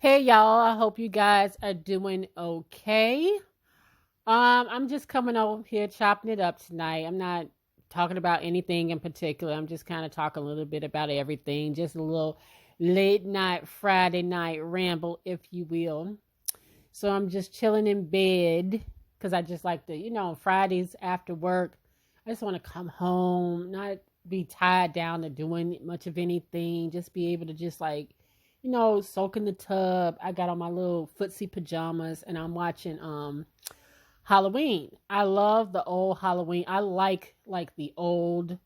Hey y'all, I hope you guys are doing okay. I'm just coming over here chopping it up tonight. I'm not talking about anything in particular. I'm just kind of talking a little bit about everything, just a little late night Friday night ramble, if you will. So I'm just chilling in bed because I just like to, Fridays after work, I just want to come home, not be tied down to doing much of anything, just be able to just like, soak in the tub. I got on my little footsie pajamas and I'm watching Halloween. I love the old Halloween. I like the old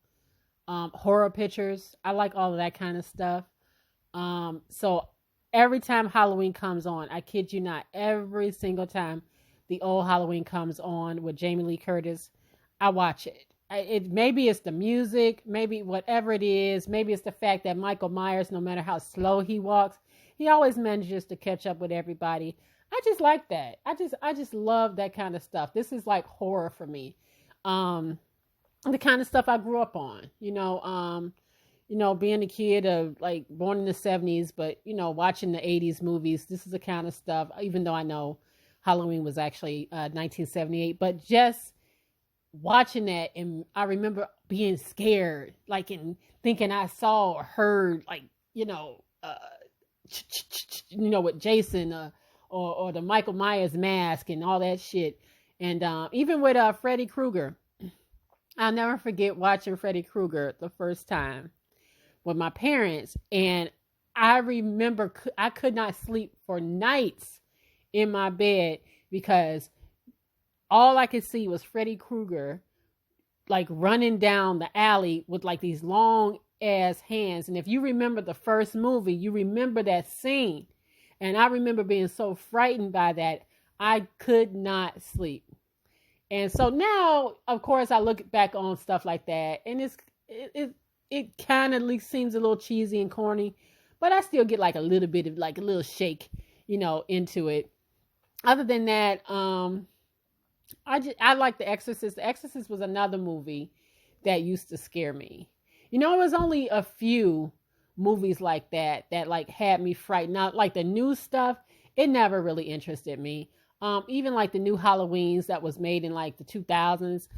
horror pictures. I like all of that kind of stuff. So every time Halloween comes on, I kid you not, every single time the old Halloween comes on with Jamie Lee Curtis, I watch it. It maybe it's the music, maybe whatever it is, maybe it's the fact that Michael Myers, no matter how slow he walks, he always manages to catch up with everybody. I just like that. I just love that kind of stuff. This is like horror for me. Um, the kind of stuff I grew up on. Being a kid of like born in the 70s, but watching the 80s movies, this is the kind of stuff, even though I know Halloween was actually 1978, but just watching that and I remember being scared, like and thinking I saw or heard like, with Jason or the Michael Myers mask and all that shit. And even with Freddy Krueger, I'll never forget watching Freddy Krueger the first time with my parents. And I remember I could not sleep for nights in my bed because all I could see was Freddy Krueger like running down the alley with like these long ass hands. And if you remember the first movie, you remember that scene. And I remember being so frightened by that, I could not sleep. And so now, of course, I look back on stuff like that, and it kind of seems a little cheesy and corny, but I still get like a little bit of like a little shake, into it. Other than that, I like The Exorcist. The Exorcist was another movie that used to scare me. It was only a few movies like that like had me frightened. Not like the new stuff, it never really interested me. Even like the new Halloweens that was made in like the 2000s,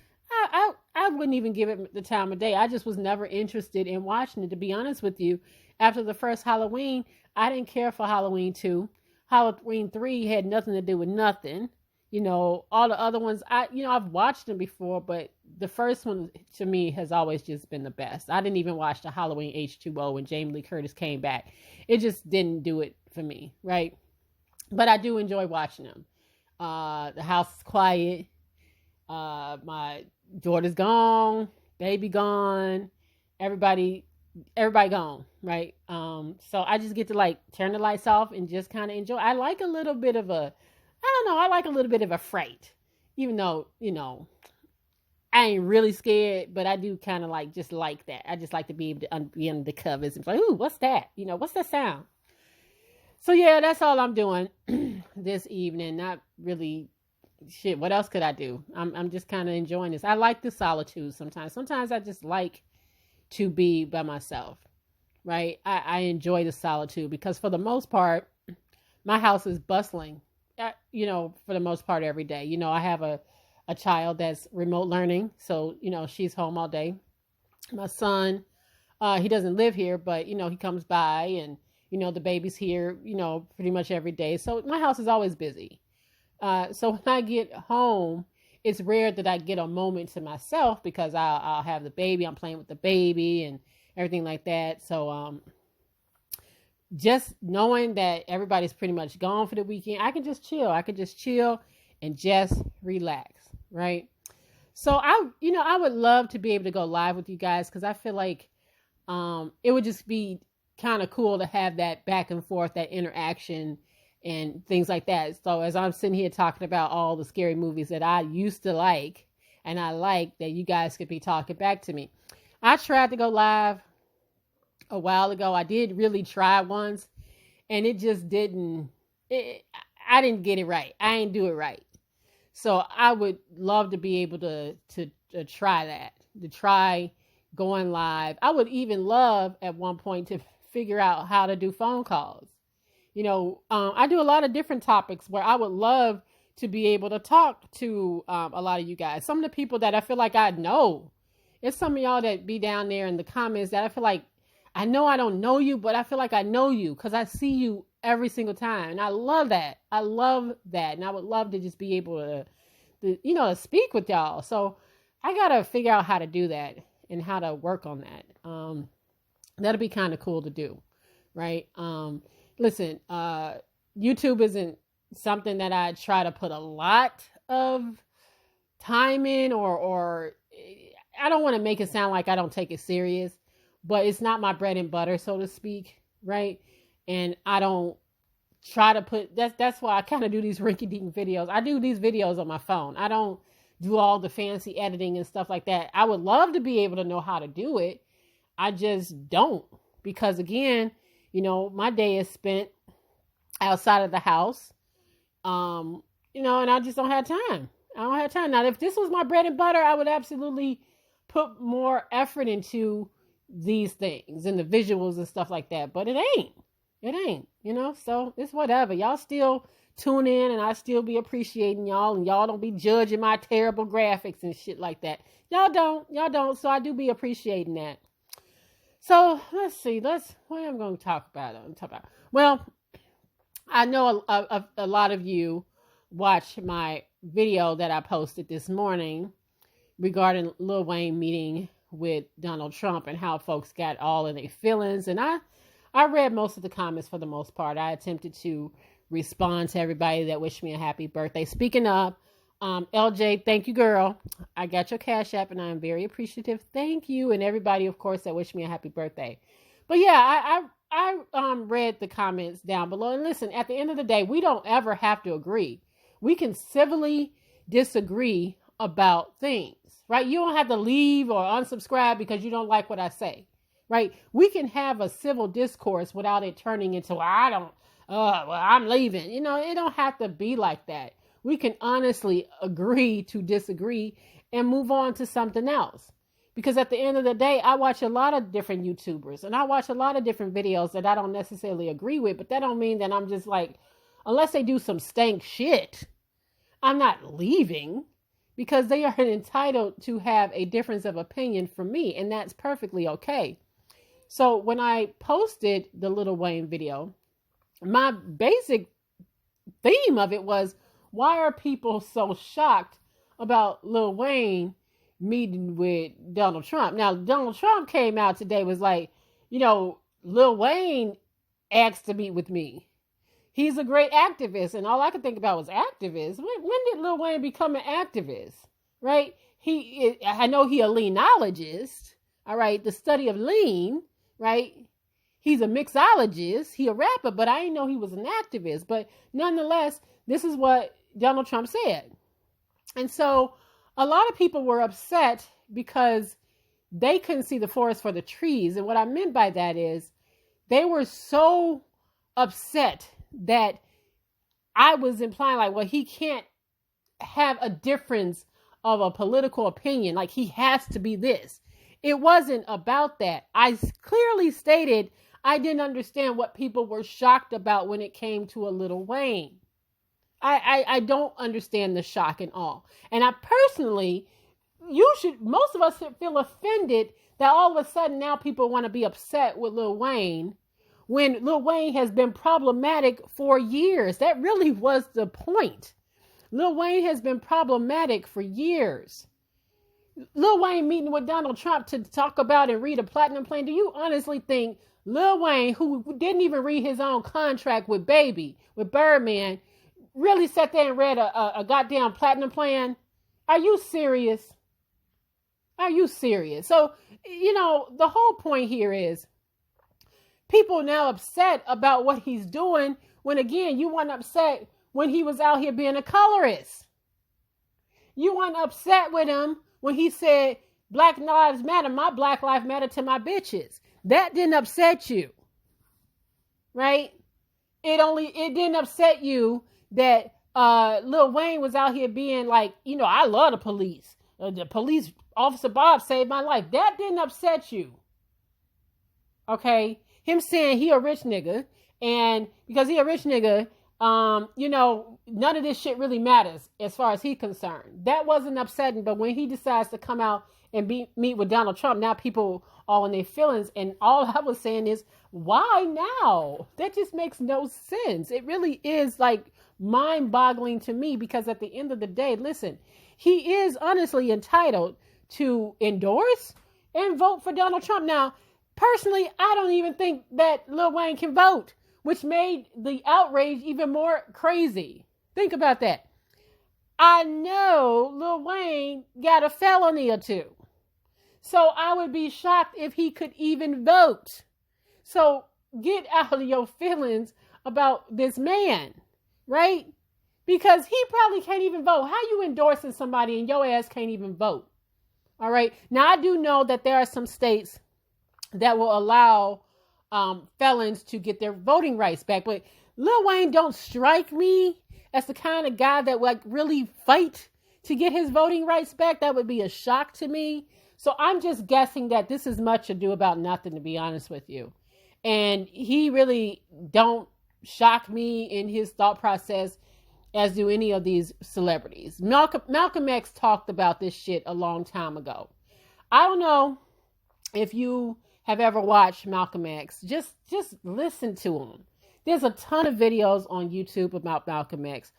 I wouldn't even give it the time of day. I just was never interested in watching it, to be honest with you. After the first Halloween, I didn't care for Halloween 2. Halloween 3 had nothing to do with nothing. All the other ones, I've watched them before, but the first one to me has always just been the best. I didn't even watch the Halloween H2O when Jamie Lee Curtis came back. It just didn't do it for me, right? But I do enjoy watching them. The house is quiet. My daughter's gone, baby gone, everybody gone, right? So I just get to like turn the lights off and just kind of enjoy. I like a little bit of a I don't know, I like a little bit of a fright. Even though, I ain't really scared, but I do kind of like just like that. I just like to be able to be under the covers and be like, ooh, what's that? What's that sound? So yeah, that's all I'm doing this evening. Not really shit. What else could I do? I'm just kind of enjoying this. I like the solitude sometimes. Sometimes I just like to be by myself, right? I enjoy the solitude because for the most part, my house is bustling, for the most part every day. I have a child that's remote learning. So, she's home all day. My son, he doesn't live here, but, he comes by and, the baby's here, pretty much every day. So my house is always busy. So when I get home, it's rare that I get a moment to myself because I'll have the baby. I'm playing with the baby and everything like that. So, just knowing that everybody's pretty much gone for the weekend, I can just chill. I can just chill and just relax, right? So I would love to be able to go live with you guys because I feel like it would just be kind of cool to have that back and forth, that interaction and things like that. So as I'm sitting here talking about all the scary movies that I used to like and I like, that you guys could be talking back to me. I tried to go live a while ago. I did really try once and it just I didn't get it right. I didn't do it right. So I would love to be able to try that, to try going live. I would even love at one point to figure out how to do phone calls I do a lot of different topics where I would love to be able to talk to a lot of you guys. Some of the people that I feel like I know. It's some of y'all that be down there in the comments that I feel like I know I don't know you, but I feel like I know you because I see you every single time. And I love that. I love that. And I would love to just be able to speak with y'all. So I got to figure out how to do that and how to work on that. That'll be kind of cool to do. Right. Listen, YouTube isn't something that I try to put a lot of time in or I don't want to make it sound like I don't take it serious, but it's not my bread and butter, so to speak. Right. And I don't try to put that's why I kind of do these rinky-dink videos. I do these videos on my phone. I don't do all the fancy editing and stuff like that. I would love to be able to know how to do it. I just don't, because again, my day is spent outside of the house. And I just don't have time. I don't have time. Now, if this was my bread and butter, I would absolutely put more effort into these things and the visuals and stuff like that. But it ain't. So it's whatever. Y'all still tune in and I still be appreciating y'all, and y'all don't be judging my terrible graphics and shit like that. Y'all don't. So I do be appreciating that. So let's see. What am I going to talk about? Well, I know a lot of you watched my video that I posted this morning regarding Lil Wayne meeting with Donald Trump and how folks got all in their feelings. And I read most of the comments for the most part. I attempted to respond to everybody that wished me a happy birthday. Speaking of, LJ, thank you, girl. I got your Cash App and I am very appreciative. Thank you. And everybody, of course, that wished me a happy birthday. But yeah, I read the comments down below. And listen, at the end of the day, we don't ever have to agree. We can civilly disagree about things, right? You don't have to leave or unsubscribe because you don't like what I say, right? We can have a civil discourse without it turning into, I'm leaving. It don't have to be like that. We can honestly agree to disagree and move on to something else. Because at the end of the day, I watch a lot of different YouTubers and I watch a lot of different videos that I don't necessarily agree with, but that don't mean that I'm just like, unless they do some stank shit, I'm not leaving, because they are entitled to have a difference of opinion from me, and that's perfectly okay. So when I posted the Lil Wayne video, my basic theme of it was, why are people so shocked about Lil Wayne meeting with Donald Trump? Now, Donald Trump came out today, was like, Lil Wayne asked to meet with me. He's a great activist. And all I could think about was activist. When did Lil Wayne become an activist? Right? I know he a leanologist. All right. The study of lean. Right? He's a mixologist. He a rapper, but I didn't know he was an activist. But nonetheless, this is what Donald Trump said. And so a lot of people were upset because they couldn't see the forest for the trees. And what I meant by that is they were so upset that I was implying like, well, he can't have a difference of a political opinion. Like he has to be this. It wasn't about that. I clearly stated I didn't understand what people were shocked about when it came to a Lil Wayne. I don't understand the shock and all. And I personally, most of us should feel offended that all of a sudden now people want to be upset with Lil Wayne when Lil Wayne has been problematic for years. That really was the point. Lil Wayne has been problematic for years. Lil Wayne meeting with Donald Trump to talk about and read a platinum plan. Do you honestly think Lil Wayne, who didn't even read his own contract with Birdman, really sat there and read a goddamn platinum plan? Are you serious? Are you serious? So, the whole point here is people now upset about what he's doing when, again, you weren't upset when he was out here being a colorist. You weren't upset with him when he said, Black Lives Matter, my Black Lives Matter to my bitches. That didn't upset you, right? It didn't upset you that Lil Wayne was out here being like, I love the police. The police officer Bob saved my life. That didn't upset you. Okay? Him saying he a rich nigga And because he a rich nigga, none of this shit really matters as far as he's concerned. That wasn't upsetting, but when he decides to come out and meet with Donald Trump, now people all in their feelings. And all I was saying is, why now? That just makes no sense. It really is like mind-boggling to me, because at the end of the day, listen, he is honestly entitled to endorse and vote for Donald Trump. Now, personally, I don't even think that Lil Wayne can vote, which made the outrage even more crazy. Think about that. I know Lil Wayne got a felony or two. So I would be shocked if he could even vote. So get out of your feelings about this man, right? Because he probably can't even vote. How you endorsing somebody and your ass can't even vote? All right. Now, I do know that there are some states that will allow felons to get their voting rights back. But Lil Wayne don't strike me as the kind of guy that would really fight to get his voting rights back. That would be a shock to me. So I'm just guessing that this is much ado about nothing, to be honest with you. And he really don't shock me in his thought process as do any of these celebrities. Malcolm X talked about this shit a long time ago. I don't know if you have ever watched Malcolm X. Just listen to him. There's a ton of videos on YouTube about Malcolm X.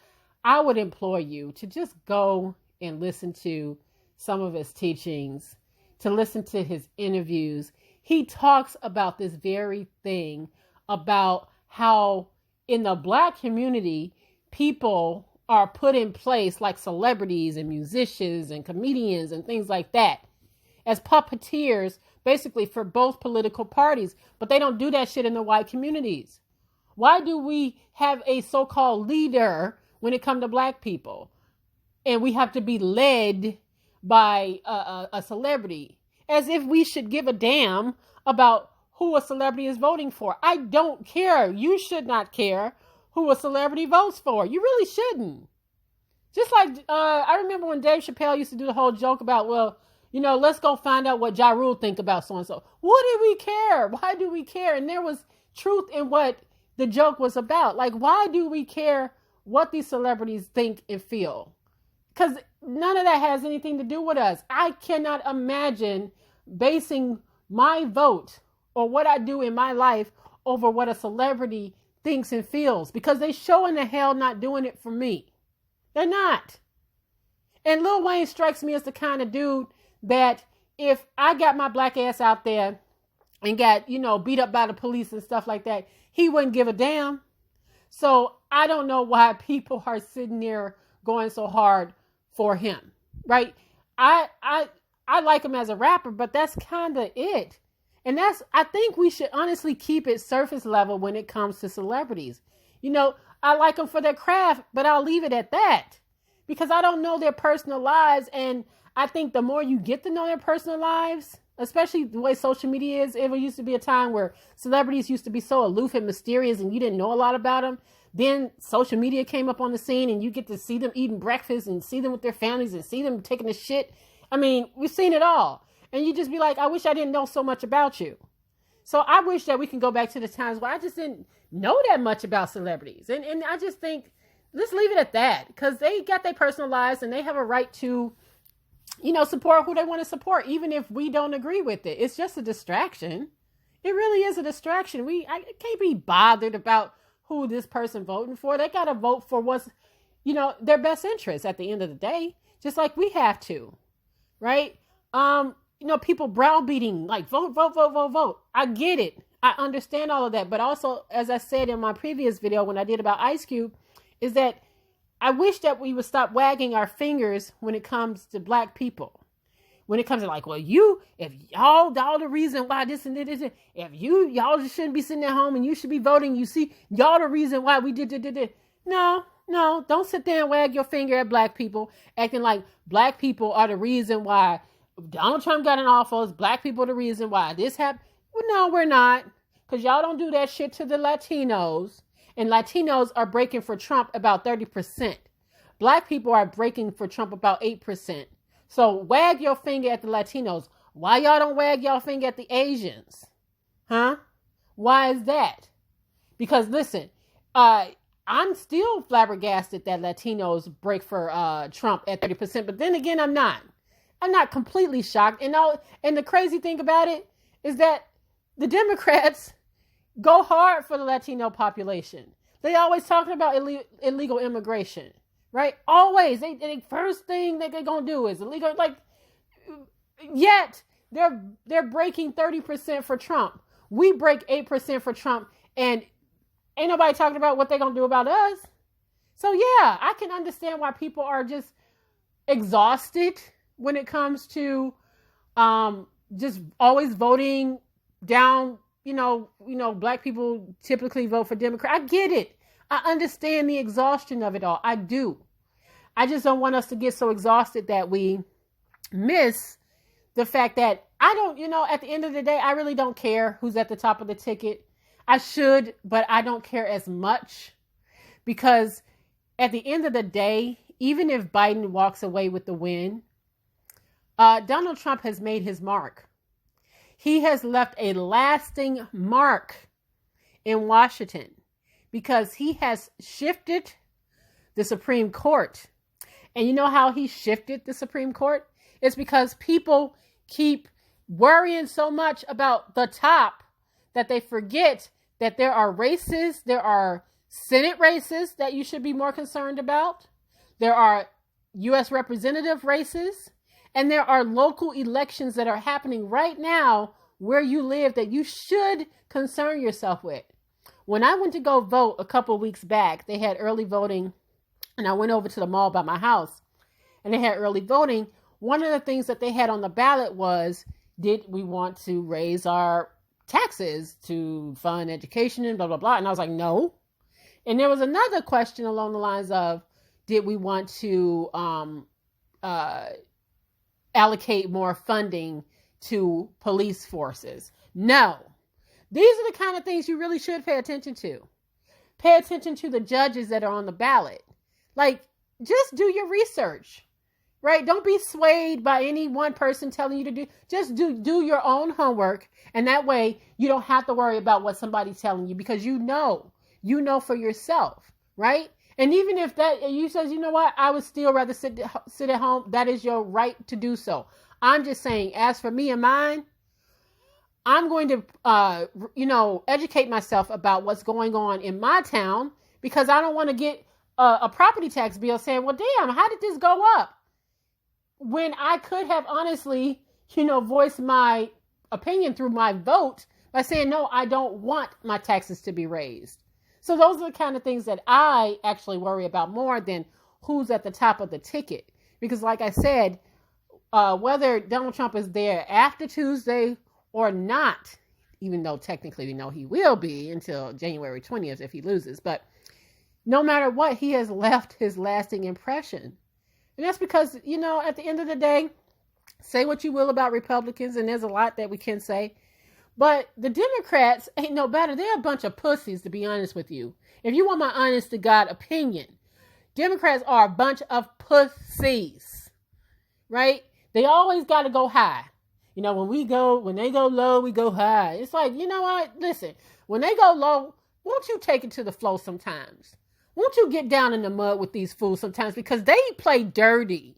I would implore you to just go and listen to some of his teachings, to listen to his interviews. He talks about this very thing, about how in the Black community, people are put in place like celebrities and musicians and comedians and things like that as puppeteers, basically for both political parties. But they don't do that shit in the white communities. Why do we have a so-called leader when it comes to Black people? And we have to be led by a celebrity, as if we should give a damn about who a celebrity is voting for. I don't care. You should not care who a celebrity votes for. You really shouldn't. Just like, I remember when Dave Chappelle used to do the whole joke about, well, let's go find out what Ja Rule think about so-and-so. What do we care? Why do we care? And there was truth in what the joke was about. Like, why do we care what these celebrities think and feel? Because none of that has anything to do with us. I cannot imagine basing my vote or what I do in my life over what a celebrity thinks and feels, because they sure in the hell not doing it for me. They're not. And Lil Wayne strikes me as the kind of dude that if I got my Black ass out there and got, beat up by the police and stuff like that, he wouldn't give a damn. So I don't know why people are sitting there going so hard for him, right? I like him as a rapper, but that's kind of it. And I think we should honestly keep it surface level when it comes to celebrities. I like them for their craft, but I'll leave it at that, because I don't know their personal lives. And I think the more you get to know their personal lives, especially the way social media is, it used to be a time where celebrities used to be so aloof and mysterious and you didn't know a lot about them. Then social media came up on the scene and you get to see them eating breakfast and see them with their families and see them taking a shit. I mean, we've seen it all. And you just be like, I wish I didn't know so much about you. So I wish that we can go back to the times where I just didn't know that much about celebrities. And I just think, let's leave it at that, because they got their personal lives and they have a right to, support who they want to support, even if we don't agree with it. It's just a distraction. It really is a distraction. I can't be bothered about who this person voting for. They got to vote for what's, their best interest at the end of the day, just like we have to, right? People browbeating, like vote, vote, vote, vote, vote. I get it. I understand all of that. But also, as I said in my previous video when I did about Ice Cube, is that I wish that we would stop wagging our fingers when it comes to Black people. When it comes to like, well, if y'all the reason why this and this, if y'all just shouldn't be sitting at home and you should be voting, you see, y'all the reason why we did. No, don't sit there and wag your finger at Black people, acting like Black people are the reason why Donald Trump got in office. Black people are the reason why this happened. Well, no, we're not. Because y'all don't do that shit to the Latinos. And Latinos are breaking for Trump about 30%. Black people are breaking for Trump about 8%. So wag your finger at the Latinos. Why y'all don't wag y'all finger at the Asians? Huh? Why is that? Because listen, I'm still flabbergasted that Latinos break for Trump at 30%. But then again, I'm not. I'm not completely shocked. And the crazy thing about it is that the Democrats go hard for the Latino population. They always talking about illegal immigration, right? Always. They first thing that they're going to do is illegal. Like, yet they're breaking 30% for Trump. We break 8% for Trump, and ain't nobody talking about what they're going to do about us. So yeah, I can understand why people are just exhausted when it comes to just always voting down. Black people typically vote for Democrat. I get it. I understand the exhaustion of it all. I do. I just don't want us to get so exhausted that we miss the fact that I don't, at the end of the day, I really don't care who's at the top of the ticket. I should, but I don't care as much, because at the end of the day, even if Biden walks away with the win, Donald Trump has made his mark. He has left a lasting mark in Washington because he has shifted the Supreme Court. And you know how he shifted the Supreme Court? It's because people keep worrying so much about the top that they forget that there are races, there are Senate races that you should be more concerned about. There are U.S. representative races, and there are local elections that are happening right now where you live that you should concern yourself with. When I went to go vote a couple of weeks back, they had early voting, and I went over to the mall by my house, and they had early voting. One of the things that they had on the ballot was, did we want to raise our taxes to fund education and blah, blah, blah. And I was like, no. And there was another question along the lines of, did we want to allocate more funding to police forces? No. These are the kind of things you really should pay attention to. Pay attention to the judges that are on the ballot. Like, just do your research. Right? Don't be swayed by any one person telling you to do. Just do your own homework. And that way you don't have to worry about what somebody's telling you, because you know for yourself. Right? And even if that you says, you know what, I would still rather sit at home. That is your right to do so. I'm just saying, as for me and mine, I'm going to, educate myself about what's going on in my town, because I don't want to get a property tax bill saying, well, damn, how did this go up? When I could have honestly, voiced my opinion through my vote by saying, no, I don't want my taxes to be raised. So those are the kind of things that I actually worry about more than who's at the top of the ticket. Because like I said, whether Donald Trump is there after Tuesday or not, even though technically we know he will be until January 20th if he loses, but no matter what, he has left his lasting impression. And that's because, at the end of the day, say what you will about Republicans, and there's a lot that we can say, but the Democrats ain't no better. They're a bunch of pussies, to be honest with you. If you want my honest to God opinion, Democrats are a bunch of pussies, right? They always got to go high. When they go low, we go high. It's like, you know what? Listen, when they go low, won't you take it to the flow sometimes? Won't you get down in the mud with these fools sometimes? Because they play dirty.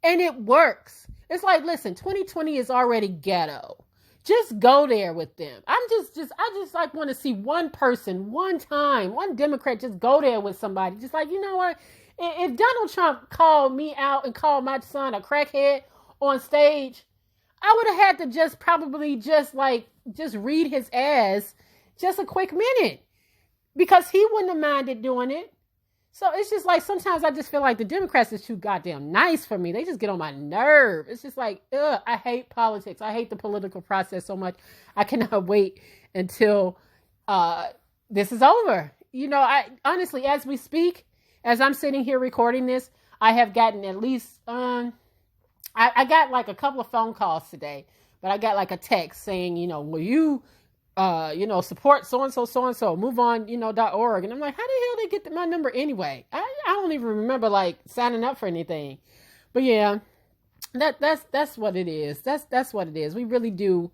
And it works. It's like, listen, 2020 is already ghetto. Just go there with them. I just like want to see one person, one time, one Democrat just go there with somebody. Just like, you know what? If Donald Trump called me out and called my son a crackhead on stage, I would have had to just read his ass just a quick minute, because he wouldn't have minded doing it. So it's just like, sometimes I just feel like the Democrats is too goddamn nice for me. They just get on my nerve. It's just like, I hate politics. I hate the political process so much. I cannot wait until this is over. I honestly, as we speak, as I'm sitting here recording this, I have gotten at least, I got like a couple of phone calls today, but I got like a text saying, will you, support so-and-so, move on, .org. And I'm like, how the hell they get my number anyway? I don't even remember like signing up for anything. But yeah, that's what it is. That's what it is. We really do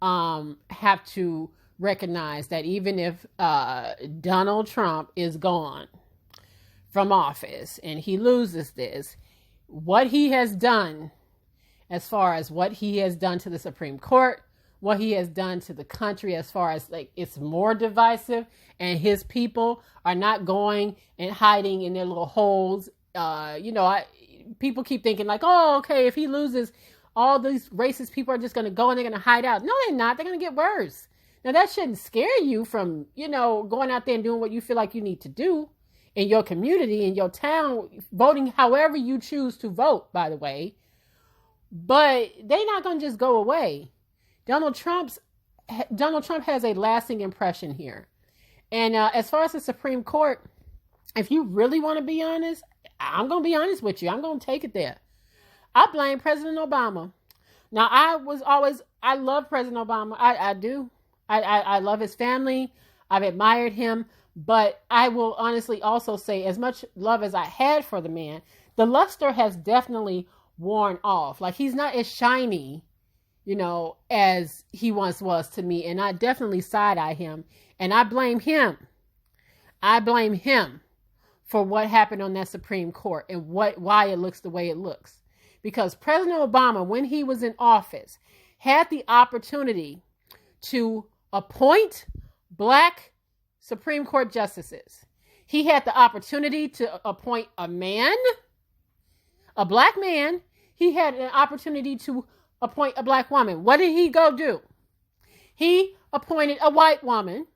have to recognize that even if Donald Trump is gone from office and he loses this, what he has done, as far as what he has done to the Supreme Court, what he has done to the country, as far as like it's more divisive, and his people are not going and hiding in their little holes. People keep thinking like, oh, okay, if he loses, all these racist people are just going to go and they're going to hide out. No, they're not. They're going to get worse. Now, that shouldn't scare you from, going out there and doing what you feel like you need to do in your community, in your town, voting however you choose to vote, by the way. But they're not going to just go away. Donald Trump has a lasting impression here. And as far as the Supreme Court, if you really want to be honest, I'm going to be honest with you. I'm going to take it there. I blame President Obama. Now, I love President Obama. I do. I love his family. I've admired him. But I will honestly also say, as much love as I had for the man, the luster has definitely worn off. Like, he's not as shiny, as he once was to me. And I definitely side-eye him. And I blame him. I blame him for what happened on that Supreme Court and why it looks the way it looks. Because President Obama, when he was in office, had the opportunity to appoint Black Supreme Court justices. He had the opportunity to appoint a Black man. He had an opportunity to appoint a Black woman. What did he go do? He appointed a white woman,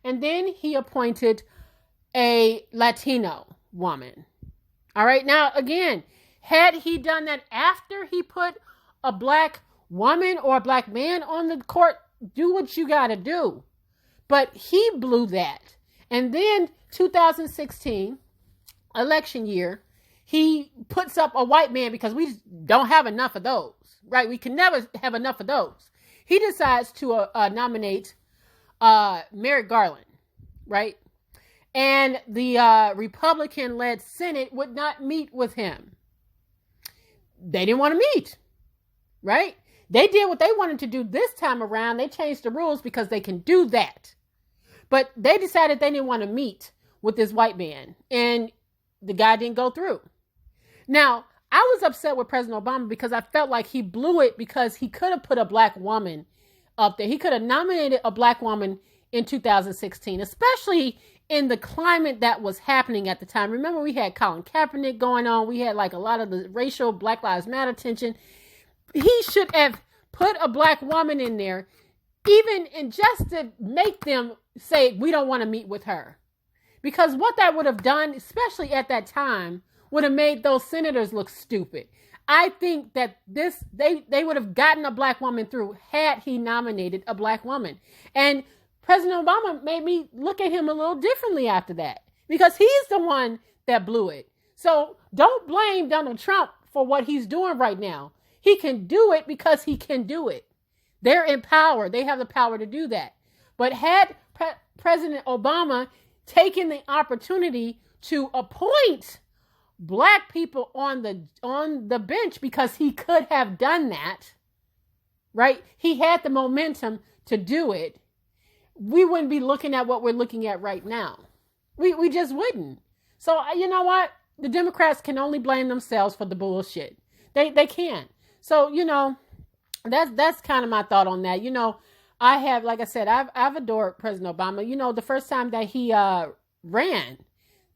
and then he appointed a Latino woman. All right. Now, again, had he done that after he put a Black woman or a Black man on the court, do what you got to do. But he blew that. And then 2016, election year, he puts up a white man because we don't have enough of those, right? We can never have enough of those. He decides to nominate Merrick Garland, right? And the Republican-led Senate would not meet with him. They didn't want to meet, right? They did what they wanted to do this time around. They changed the rules because they can do that. But they decided they didn't want to meet with this white man. And the guy didn't go through. Now, I was upset with President Obama because I felt like he blew it because he could have put a Black woman up there. He could have nominated a Black woman in 2016, especially in the climate that was happening at the time. Remember, we had Colin Kaepernick going on. We had like a lot of the racial Black Lives Matter tension. He should have put a Black woman in there, even in just to make them say, we don't want to meet with her. Because what that would have done, especially at that time, would have made those senators look stupid. I think that they would have gotten a Black woman through had he nominated a Black woman. And President Obama made me look at him a little differently after that, because he's the one that blew it. So don't blame Donald Trump for what he's doing right now. He can do it because he can do it. They're in power. They have the power to do that. But had President Obama taken the opportunity to appoint Black people on the bench, because he could have done that, right? He had the momentum to do it. We wouldn't be looking at what we're looking at right now. We just wouldn't. So you know what? The Democrats can only blame themselves for the bullshit. They can't. So, that's kind of my thought on that. I have, like I said, I've adored President Obama. The first time that he ran,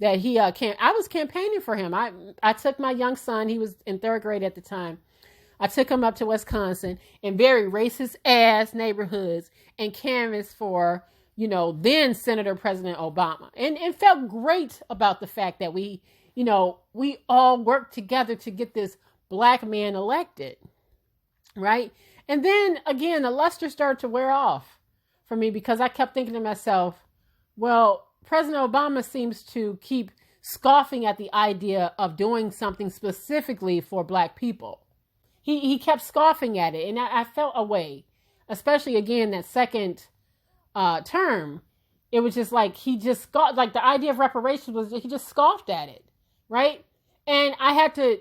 that he I was campaigning for him. I took my young son, he was in third grade at the time. I took him up to Wisconsin in very racist ass neighborhoods and canvassed for, then Senator President Obama, and felt great about the fact that we all worked together to get this Black man elected, right? And then again, the luster started to wear off for me because I kept thinking to myself, well, President Obama seems to keep scoffing at the idea of doing something specifically for Black people. He kept scoffing at it, and I felt a way, especially again that second term. It was just like he just scoffed, like the idea of reparations was he just scoffed at it, right? And I had to,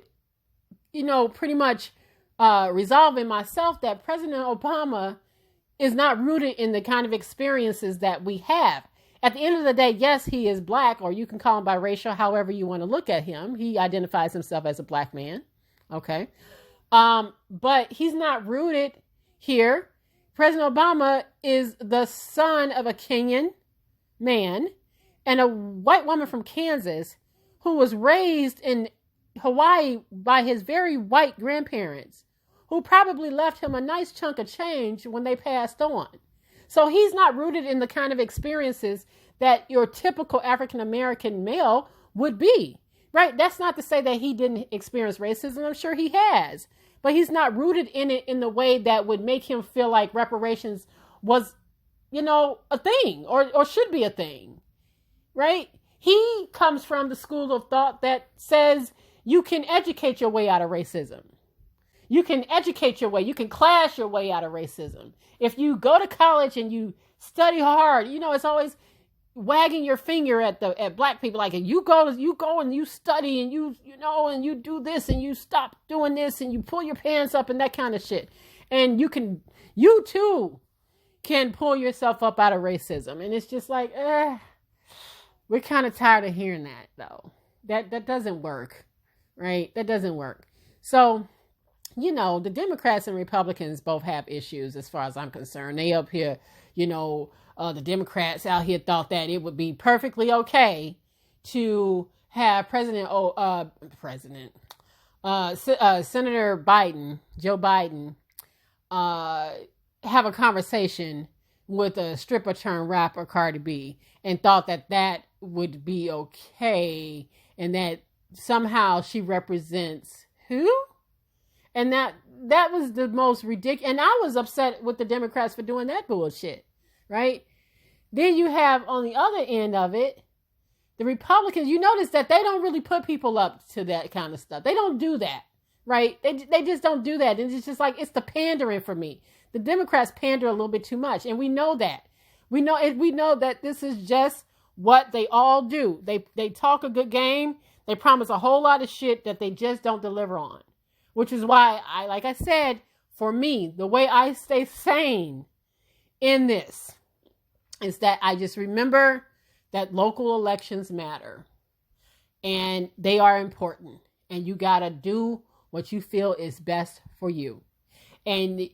pretty much resolve in myself that President Obama is not rooted in the kind of experiences that we have. At the end of the day, yes, he is black, or you can call him biracial, however you want to look at him. He identifies himself as a black man. Okay. But he's not rooted here. President Obama is the son of a Kenyan man and a white woman from Kansas who was raised in Hawaii by his very white grandparents, who probably left him a nice chunk of change when they passed on. So he's not rooted in the kind of experiences that your typical African-American male would be, right? That's not to say that he didn't experience racism. I'm sure he has, but he's not rooted in it in the way that would make him feel like reparations was, a thing or should be a thing, right? He comes from the school of thought that says you can educate your way out of racism. You can educate your way. You can class your way out of racism. If you go to college and you study hard, it's always wagging your finger at black people. Like, you go and you study and and you do this and you stop doing this and you pull your pants up and that kind of shit. And you too can pull yourself up out of racism. And it's just like, we're kind of tired of hearing that though. That doesn't work, right? That doesn't work. So, the Democrats and Republicans both have issues as far as I'm concerned. They up here, the Democrats out here thought that it would be perfectly okay to have Senator Biden, Joe Biden, have a conversation with a stripper turned rapper Cardi B, and thought that would be okay, and that somehow she represents who? And that was the most ridiculous. And I was upset with the Democrats for doing that bullshit, right? Then you have on the other end of it, the Republicans. You notice that they don't really put people up to that kind of stuff. They don't do that, right? They just don't do that. And it's just like, it's the pandering for me. The Democrats pander a little bit too much. And we know that. We know that this is just what they all do. They talk a good game. They promise a whole lot of shit that they just don't deliver on. Which is why like I said, for me, the way I stay sane in this is that I just remember that local elections matter and they are important, and you got to do what you feel is best for you. And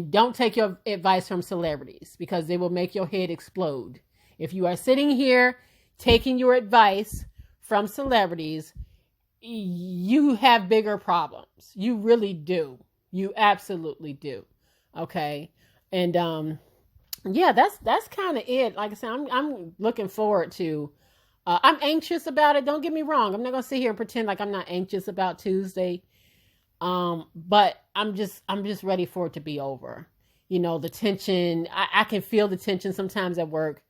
don't take your advice from celebrities, because they will make your head explode. If you are sitting here taking your advice from celebrities, you have bigger problems. You really do. You absolutely do. Okay. And, that's kind of it. Like I said, I'm looking forward to, I'm anxious about it. Don't get me wrong. I'm not going to sit here and pretend like I'm not anxious about Tuesday. But I'm just ready for it to be over. The tension, I can feel the tension sometimes at work,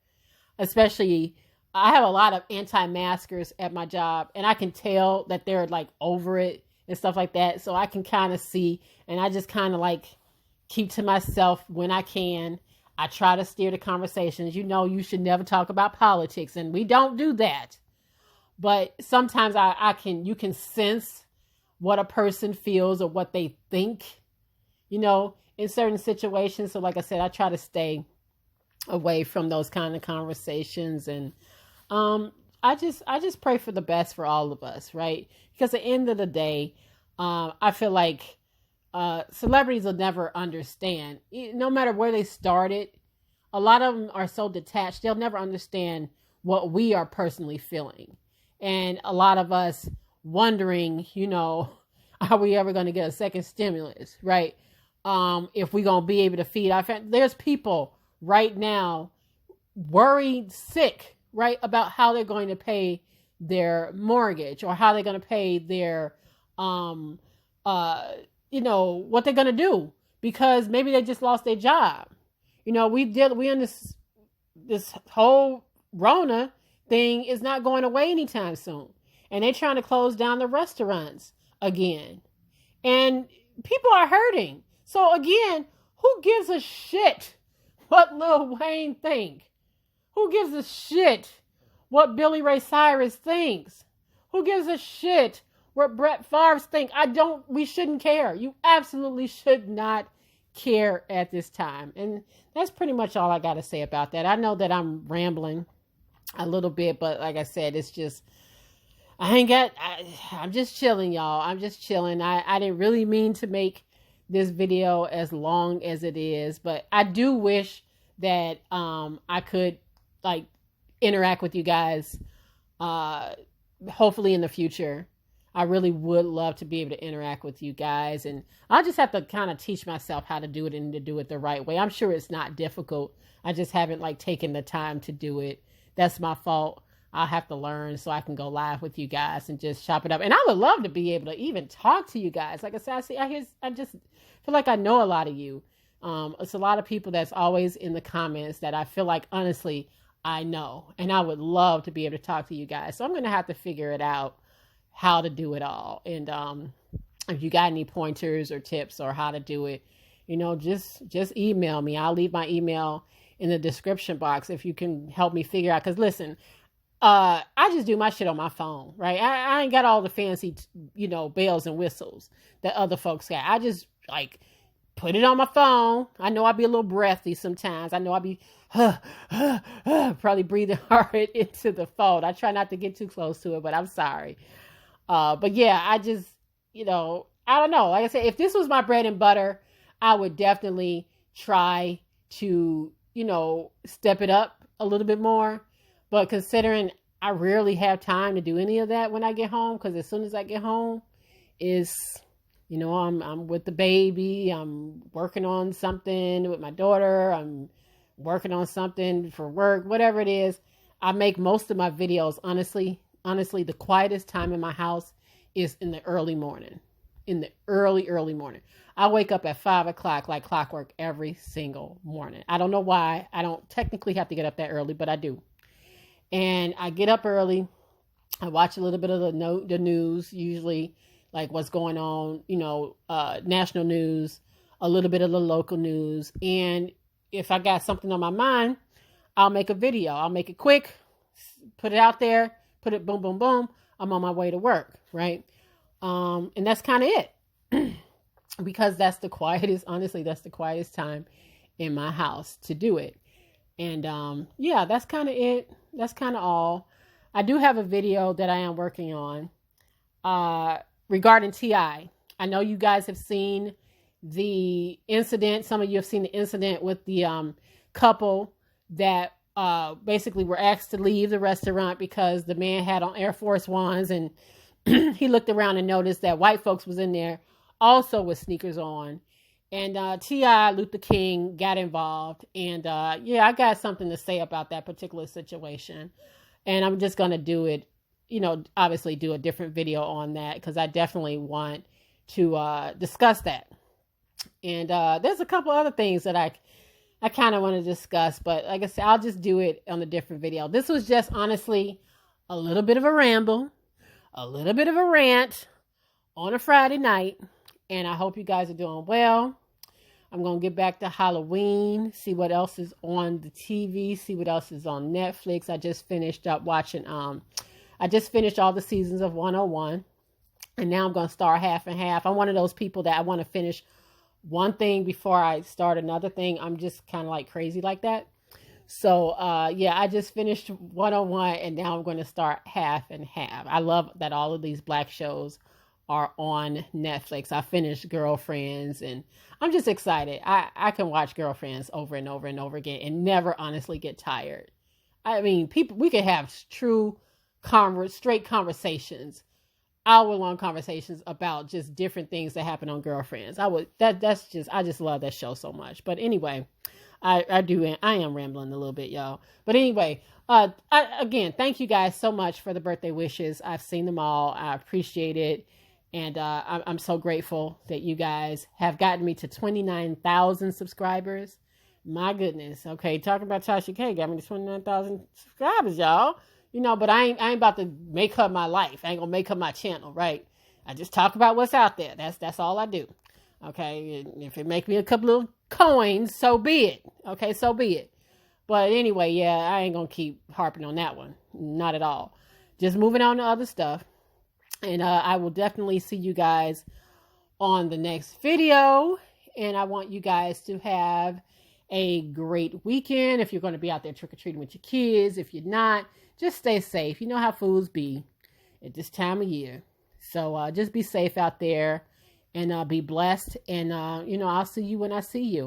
especially I have a lot of anti-maskers at my job, and I can tell that they're like over it and stuff like that. So I can kind of see, and I just kind of like keep to myself when I can. I try to steer the conversations. You should never talk about politics, and we don't do that. But sometimes you can sense what a person feels or what they think, in certain situations. So like I said, I try to stay away from those kind of conversations. And I just pray for the best for all of us, right? Because at the end of the day, I feel like celebrities will never understand. No matter where they started, a lot of them are so detached, they'll never understand what we are personally feeling. And a lot of us wondering, are we ever going to get a second stimulus, right? If we're going to be able to feed our family. There's people right now worried sick, right, about how they're going to pay their mortgage or how they're going to pay their, what they're going to do, because maybe they just lost their job. We in this whole Rona thing is not going away anytime soon. And they're trying to close down the restaurants again. And people are hurting. So again, who gives a shit what Lil Wayne think? Who gives a shit what Billy Ray Cyrus thinks? Who gives a shit what Brett Favre think? We shouldn't care. You absolutely should not care at this time. And that's pretty much all I got to say about that. I know that I'm rambling a little bit, but like I said, it's just, I'm just chilling, y'all. I'm just chilling. I didn't really mean to make this video as long as it is, but I do wish that I could like interact with you guys hopefully in the future. I really would love to be able to interact with you guys, and I'll just have to kind of teach myself how to do it and to do it the right way. I'm sure it's not difficult. I just haven't like taken the time to do it. That's my fault. I'll have to learn so I can go live with you guys and just chop it up. And I would love to be able to even talk to you guys. Like I said, I just feel like I know a lot of you. It's a lot of people that's always in the comments that I feel like, honestly, I know. And I would love to be able to talk to you guys. So I'm going to have to figure it out how to do it all. And if you got any pointers or tips or how to do it, just email me. I'll leave my email in the description box if you can help me figure out. Because listen, I just do my shit on my phone, right? I ain't got all the fancy, bells and whistles that other folks got. I just like put it on my phone. I know I'll be a little breathy sometimes. I know I'll be probably breathing hard into the phone. I try not to get too close to it, but I'm sorry. But yeah, I just, I don't know. Like I said, if this was my bread and butter, I would definitely try to, step it up a little bit more. But considering I rarely have time to do any of that when I get home, because as soon as I get home I'm with the baby, I'm working on something with my daughter, I'm working on something for work, whatever it is. I make most of my videos, honestly, the quietest time in my house is in the early morning, in the early morning. I wake up at 5 o'clock like clockwork every single morning. I don't know why. I don't technically have to get up that early, but I do. And I get up early. I watch a little bit of the news, usually like what's going on, national news, a little bit of the local news. And if I got something on my mind, I'll make a video. I'll make it quick, put it out there, put it boom, boom, boom. I'm on my way to work, right? And that's kind of it. Because that's the quietest time in my house to do it. And that's kind of it. That's kind of all. I do have a video that I am working on regarding T.I. I know you guys have seen the incident. Some of you have seen the incident with the couple that basically were asked to leave the restaurant because the man had on Air Force Ones, and he looked around and noticed that white folks was in there also with sneakers on. And T.I. Luther King got involved. And I got something to say about that particular situation. And I'm just going to do it, obviously do a different video on that, because I definitely want to discuss that. And there's a couple other things that I kind of want to discuss. But like I said, I'll just do it on a different video. This was just honestly a little bit of a ramble, a little bit of a rant on a Friday night. And I hope you guys are doing well. I'm going to get back to Halloween, see what else is on the TV, see what else is on Netflix. I just finished up watching, I just finished all the seasons of 101. And now I'm going to start half and half. I'm one of those people that I want to finish one thing before I start another thing. I'm just kind of like crazy like that. So, I just finished 101 and now I'm going to start half and half. I love that all of these black shows are on Netflix. I finished Girlfriends and I'm just excited. I can watch Girlfriends over and over and over again and never honestly get tired. I mean, we can have true straight conversations, hour-long conversations about just different things that happen on Girlfriends. I just love that show so much. But anyway, I am rambling a little bit, y'all. But anyway, again, thank you guys so much for the birthday wishes. I've seen them all. I appreciate it. And I'm so grateful that you guys have gotten me to 29,000 subscribers. My goodness. Okay, talking about Tasha K got me to 29,000 subscribers, y'all. But I ain't about to make her my life. I ain't gonna make her my channel, right? I just talk about what's out there. That's all I do. Okay, and if it make me a couple of coins, so be it. Okay, so be it. But anyway, I ain't gonna keep harping on that one. Not at all. Just moving on to other stuff. And I will definitely see you guys on the next video. And I want you guys to have a great weekend. If you're going to be out there trick-or-treating with your kids, if you're not, just stay safe. You know how fools be at this time of year. So just be safe out there and be blessed. And, I'll see you when I see you.